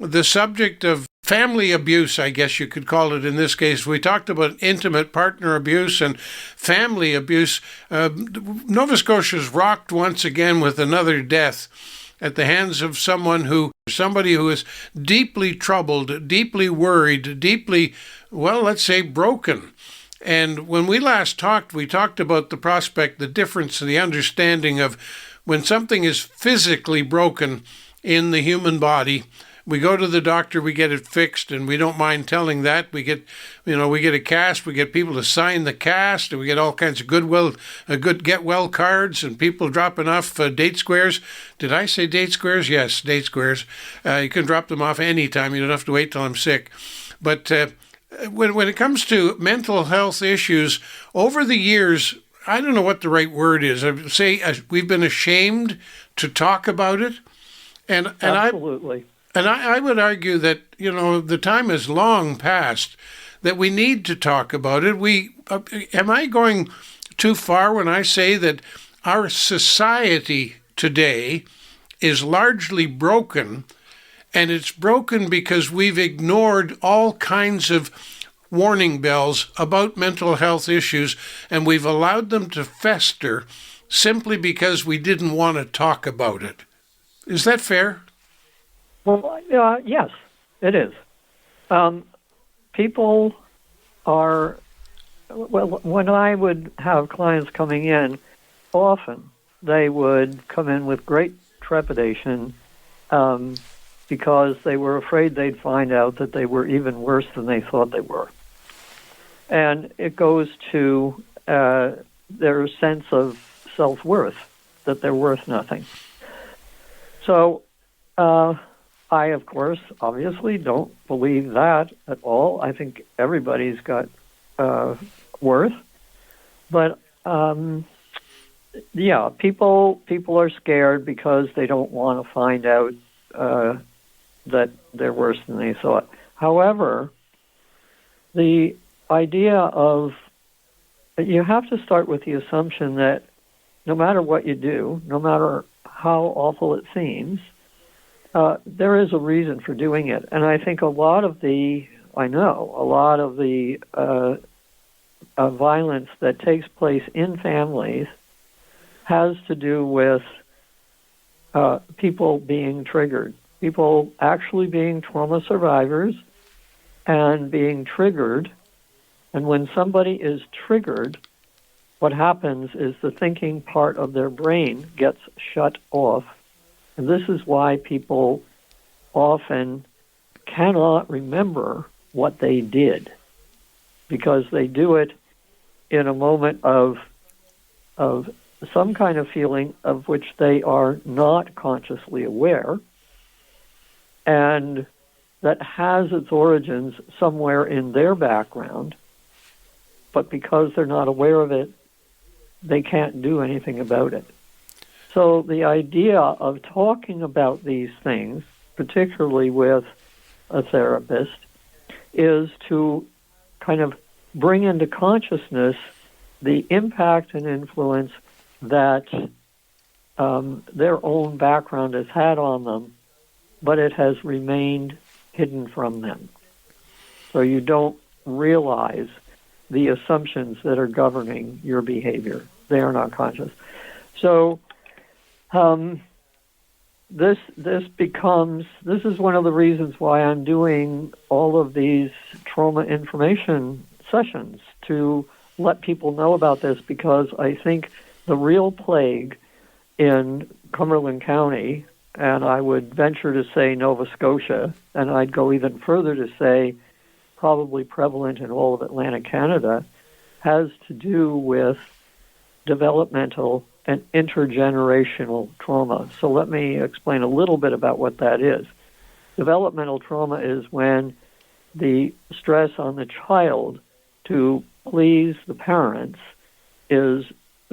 the subject of family abuse, I guess you could call it in this case. We talked about intimate partner abuse and family abuse. Nova Scotia's rocked once again with another death at the hands of somebody who is deeply troubled, deeply worried, deeply, well, let's say broken. And when we last talked, we talked about the prospect, the difference, the understanding of when something is physically broken in the human body. We go to the doctor, we get it fixed, and we don't mind telling that. We get a cast, we get people to sign the cast, and we get all kinds of good get well cards, and people dropping off date squares. Did I say date squares? Yes, date squares. You can drop them off anytime. You don't have to wait till I'm sick. But when it comes to mental health issues, over the years, I don't know what the right word is. I would say we've been ashamed to talk about it, and Absolutely. I would argue that, the time has long passed that we need to talk about it. Am I going too far when I say that our society today is largely broken, and it's broken because we've ignored all kinds of warning bells about mental health issues, and we've allowed them to fester simply because we didn't want to talk about it? Is that fair? Well, yes, it is. People are, when I would have clients coming in, often they would come in with great trepidation because they were afraid they'd find out that they were even worse than they thought they were. And it goes to their sense of self-worth, that they're worth nothing. So I, of course, obviously don't believe that at all. I think everybody's got worth. But, people are scared because they don't want to find out that they're worse than they thought. However, the idea of you have to start with the assumption that no matter what you do, no matter how awful it seems, there is a reason for doing it. And I think a lot of the violence that takes place in families has to do with people being triggered, people actually being trauma survivors and being triggered. And when somebody is triggered, what happens is the thinking part of their brain gets shut off. And this is why people often cannot remember what they did, because they do it in a moment of some kind of feeling of which they are not consciously aware, and that has its origins somewhere in their background, but because they're not aware of it, they can't do anything about it. So the idea of talking about these things, particularly with a therapist, is to kind of bring into consciousness the impact and influence that their own background has had on them, but it has remained hidden from them. So you don't realize the assumptions that are governing your behavior. They are not conscious. So this is one of the reasons why I'm doing all of these trauma information sessions, to let people know about this, because I think the real plague in Cumberland County, and I would venture to say Nova Scotia, and I'd go even further to say probably prevalent in all of Atlantic Canada, has to do with developmental and intergenerational trauma. So let me explain a little bit about what that is. Developmental trauma is when the stress on the child to please the parents is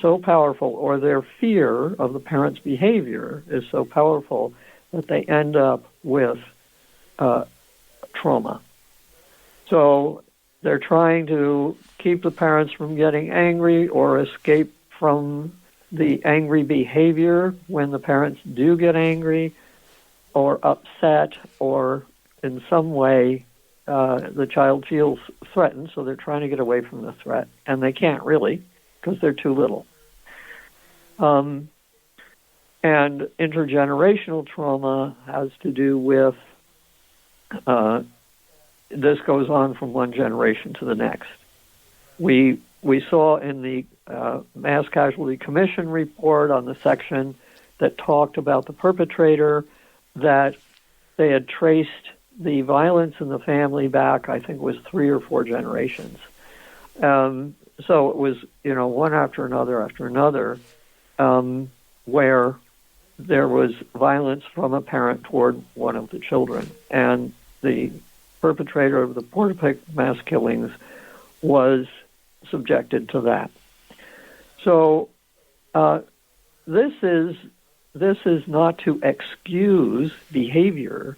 so powerful, or their fear of the parents' behavior is so powerful, that they end up with trauma. So they're trying to keep the parents from getting angry or escape from the angry behavior when the parents do get angry or upset or in some way the child feels threatened, so they're trying to get away from the threat, and they can't really because they're too little. And intergenerational trauma has to do with this goes on from one generation to the next. We saw in the Mass Casualty Commission report on the section that talked about the perpetrator that they had traced the violence in the family back, I think it was 3 or 4 generations. So it was, one after another, where there was violence from a parent toward one of the children. And the perpetrator of the Portapic mass killings was subjected to that. So this is not to excuse behavior,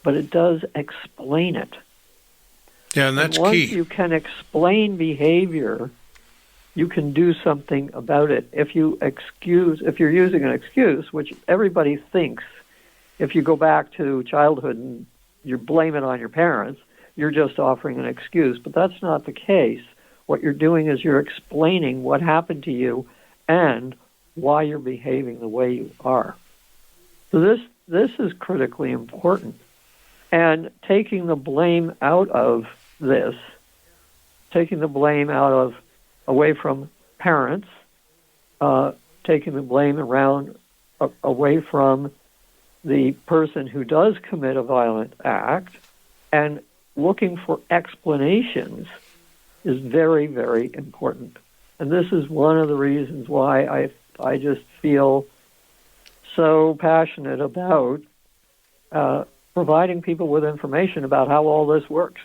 but it does explain it. Yeah, and that's once key. You can explain behavior, you can do something about it. If you're using an excuse, which everybody thinks, if you go back to childhood and you blame it on your parents, you're just offering an excuse. But that's not the case. What you're doing is you're explaining what happened to you and why you're behaving the way you are. So this is critically important. And taking the blame out of this, away from parents, taking the blame away from the person who does commit a violent act, and looking for explanations is very, very important. And this is one of the reasons why I just feel so passionate about providing people with information about how all this works.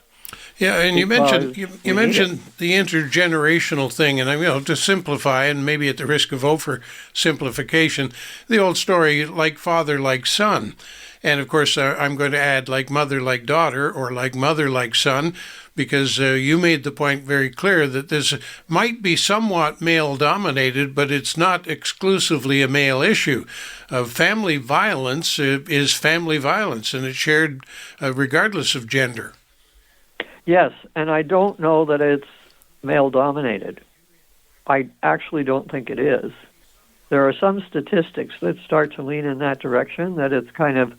Yeah, and you mentioned the intergenerational thing, and to simplify, and maybe at the risk of oversimplification, the old story, like father, like son. And of course, I'm going to add like mother, like daughter, or like mother, like son, because you made the point very clear that this might be somewhat male-dominated, but it's not exclusively a male issue. Family violence is family violence, and it's shared regardless of gender. Yes, and I don't know that it's male-dominated. I actually don't think it is. There are some statistics that start to lean in that direction, that it's kind of,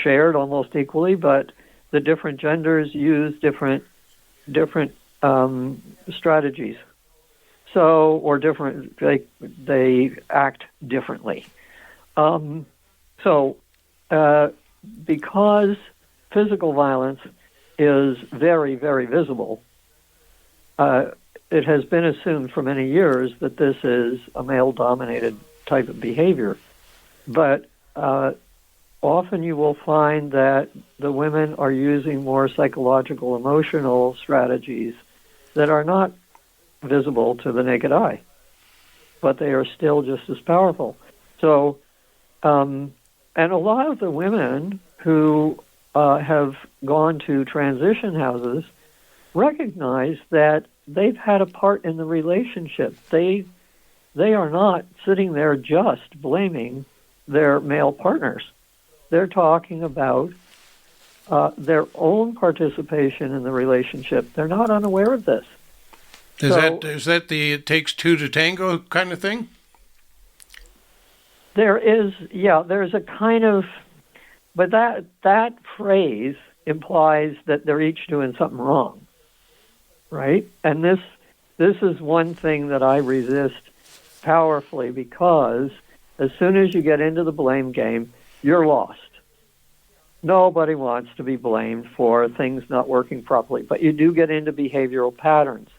shared almost equally, but the different genders use different strategies. So, or different, they act differently. Because physical violence is very, very visible, it has been assumed for many years that this is a male-dominated type of behavior. But often you will find that the women are using more psychological, emotional strategies that are not visible to the naked eye, but they are still just as powerful. So, and a lot of the women who have gone to transition houses recognize that they've had a part in the relationship. They are not sitting there just blaming their male partners. They're talking about their own participation in the relationship. They're not unaware of this. Is that the it takes two to tango kind of thing? There's a kind of, but that phrase implies that they're each doing something wrong, right? And this is one thing that I resist powerfully, because as soon as you get into the blame game, you're lost. Nobody wants to be blamed for things not working properly, but you do get into behavioral patterns,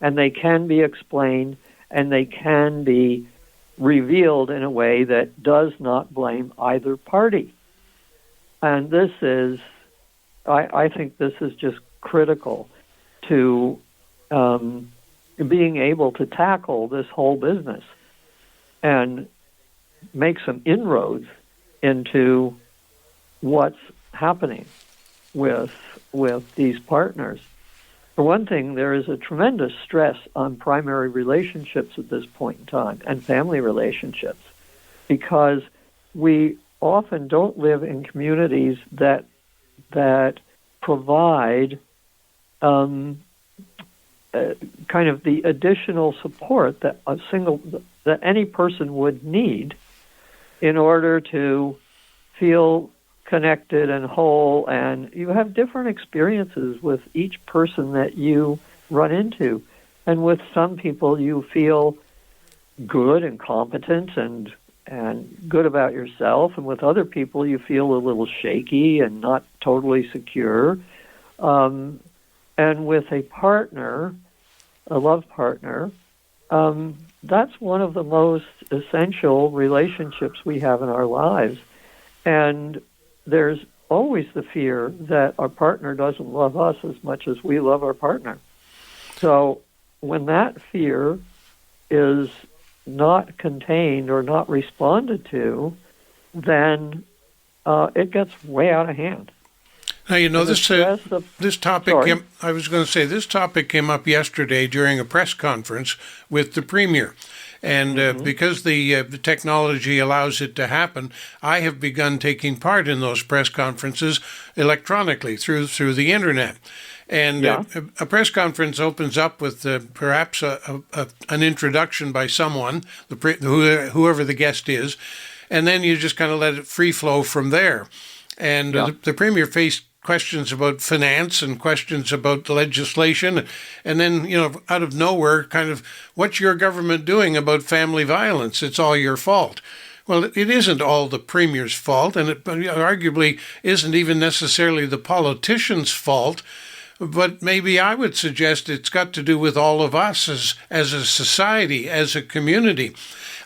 and they can be explained and they can be revealed in a way that does not blame either party. And this is, I think this is just critical to being able to tackle this whole business and make some inroads into what's happening with these partners. For one thing, there is a tremendous stress on primary relationships at this point in time, and family relationships, because we often don't live in communities that that provide kind of the additional support that that any person would need in order to feel connected and whole. And you have different experiences with each person that you run into. And with some people, you feel good and competent and good about yourself. And with other people, you feel a little shaky and not totally secure. And with a partner, a love partner, that's one of the most essential relationships we have in our lives. And there's always the fear that our partner doesn't love us as much as we love our partner. So when that fear is not contained or not responded to, then it gets way out of hand. Now, this topic I was going to say, this topic came up yesterday during a press conference with the Premier. And because the technology allows it to happen, I have begun taking part in those press conferences electronically through the Internet. And a press conference opens up with perhaps an introduction by someone, whoever the guest is, and then you just kind of let it free flow from there. And the Premier faced questions about finance and questions about legislation. And then, out of nowhere, kind of, what's your government doing about family violence? It's all your fault. Well, it isn't all the Premier's fault, and it arguably isn't even necessarily the politician's fault. But maybe I would suggest it's got to do with all of us as a society, as a community.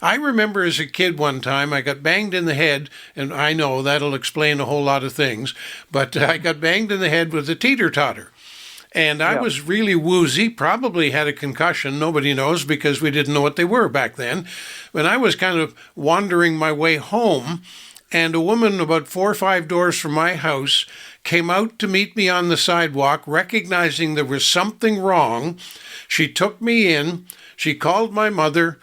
I remember as a kid one time, I got banged in the head, and I know that'll explain a whole lot of things, but I got banged in the head with a teeter-totter. And I was really woozy, probably had a concussion, nobody knows, because we didn't know what they were back then. When I was kind of wandering my way home, and a woman about 4 or 5 doors from my house came out to meet me on the sidewalk, recognizing there was something wrong. She took me in, she called my mother.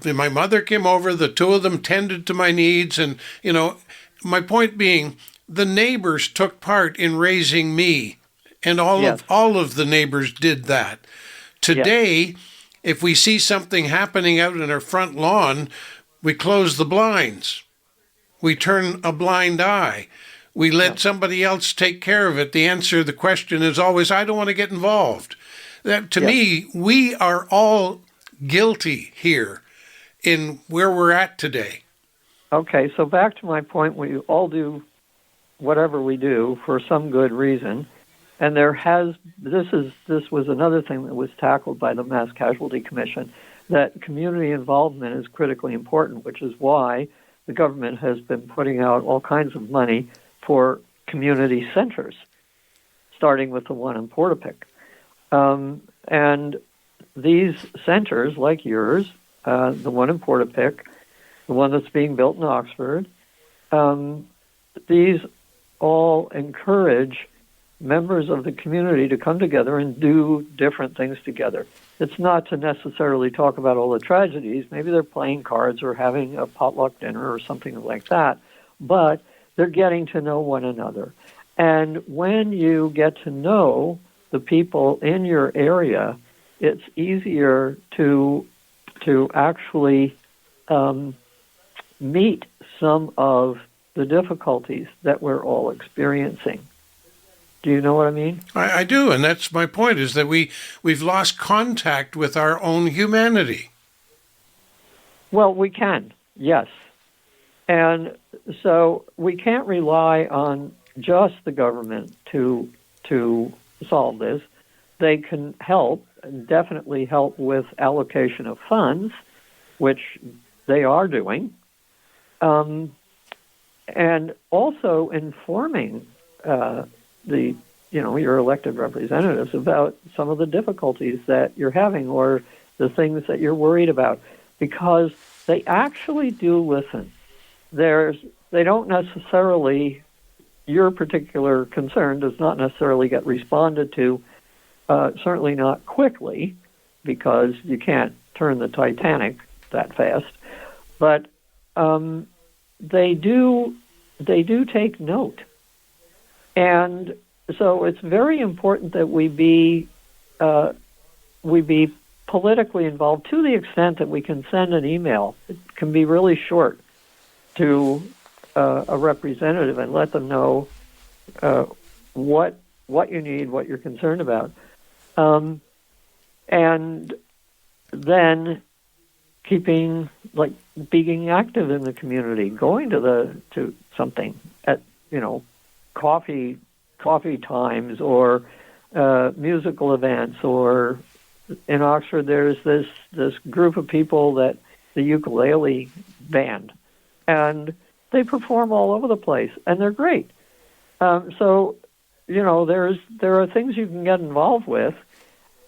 My mother came over, the two of them tended to my needs, and, my point being, the neighbors took part in raising me, and all of the neighbors did that. Today, if we see something happening out in our front lawn, we close the blinds. We turn a blind eye. We let somebody else take care of it. The answer to the question is always, I don't want to get involved. To me, we are all guilty here in where we're at today. Okay, so back to my point, we all do whatever we do for some good reason, and this was another thing that was tackled by the Mass Casualty Commission, that community involvement is critically important, which is why the government has been putting out all kinds of money for community centers, starting with the one in Portapique. And these centers, like yours, the one in Portapique, the one that's being built in Oxford, these all encourage members of the community to come together and do different things together. It's not to necessarily talk about all the tragedies. Maybe they're playing cards or having a potluck dinner or something like that, but they're getting to know one another. And when you get to know the people in your area, it's easier to actually meet some of the difficulties that we're all experiencing. Do you know what I mean? I do, and that's my point, is that we've lost contact with our own humanity. Well, we can, yes. And so we can't rely on just the government to solve this. They can help, definitely help with allocation of funds, which they are doing, and also informing your elected representatives about some of the difficulties that you're having or the things that you're worried about, because they actually do listen. They don't necessarily, your particular concern does not necessarily get responded to, certainly not quickly, because you can't turn the Titanic that fast, but they do take note. And so it's very important that we be politically involved to the extent that we can send an email. It can be really short to a representative and let them know what you need, what you're concerned about, and then being active in the community, going to something at coffee times or musical events, or in Oxford there's this group of people that the ukulele band, and they perform all over the place, and they're great. So there are things you can get involved with,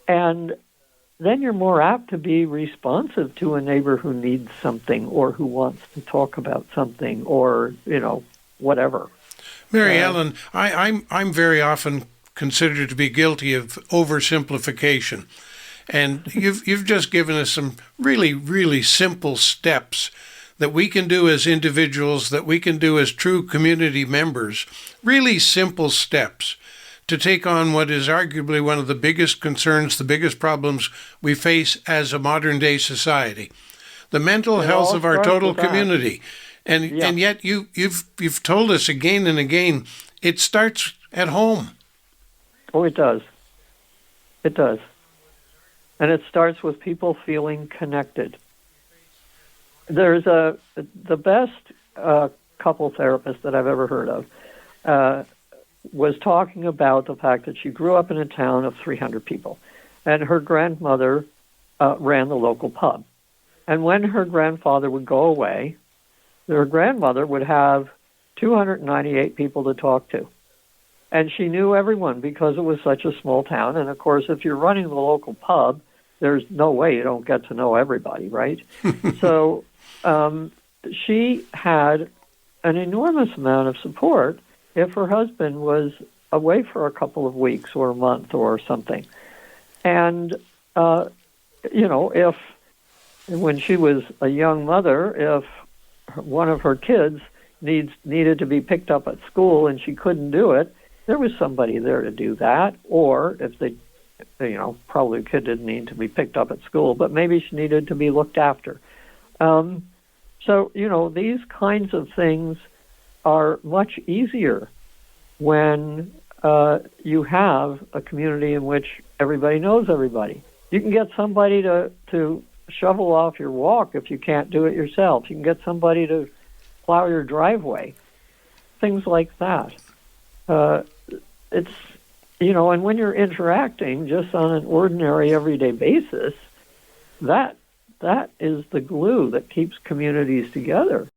and then you're more apt to be responsive to a neighbor who needs something or who wants to talk about something, or whatever. Mary Ellen, I'm very often considered to be guilty of oversimplification, and you've just given us some really, really simple steps that we can do as individuals, that we can do as true community members, really simple steps to take on what is arguably one of the biggest concerns, the biggest problems we face as a modern-day society, the mental health of our total community. And yet you've told us again and again, it starts at home. Oh, it does. It does. And it starts with people feeling connected. There's the best couple therapist that I've ever heard of was talking about the fact that she grew up in a town of 300 people, and her grandmother ran the local pub. And when her grandfather would go away, her grandmother would have 298 people to talk to. And she knew everyone because it was such a small town. And, of course, if you're running the local pub, there's no way you don't get to know everybody, right? So she had an enormous amount of support if her husband was away for a couple of weeks or a month or something. And, if when she was a young mother, if one of her kids needed to be picked up at school and she couldn't do it, there was somebody there to do that. Or if probably the kid didn't need to be picked up at school, but maybe she needed to be looked after. So, these kinds of things are much easier when you have a community in which everybody knows everybody. You can get somebody to shovel off your walk if you can't do it yourself. You can get somebody to plow your driveway, things like that. And when you're interacting just on an ordinary everyday basis, that is the glue that keeps communities together.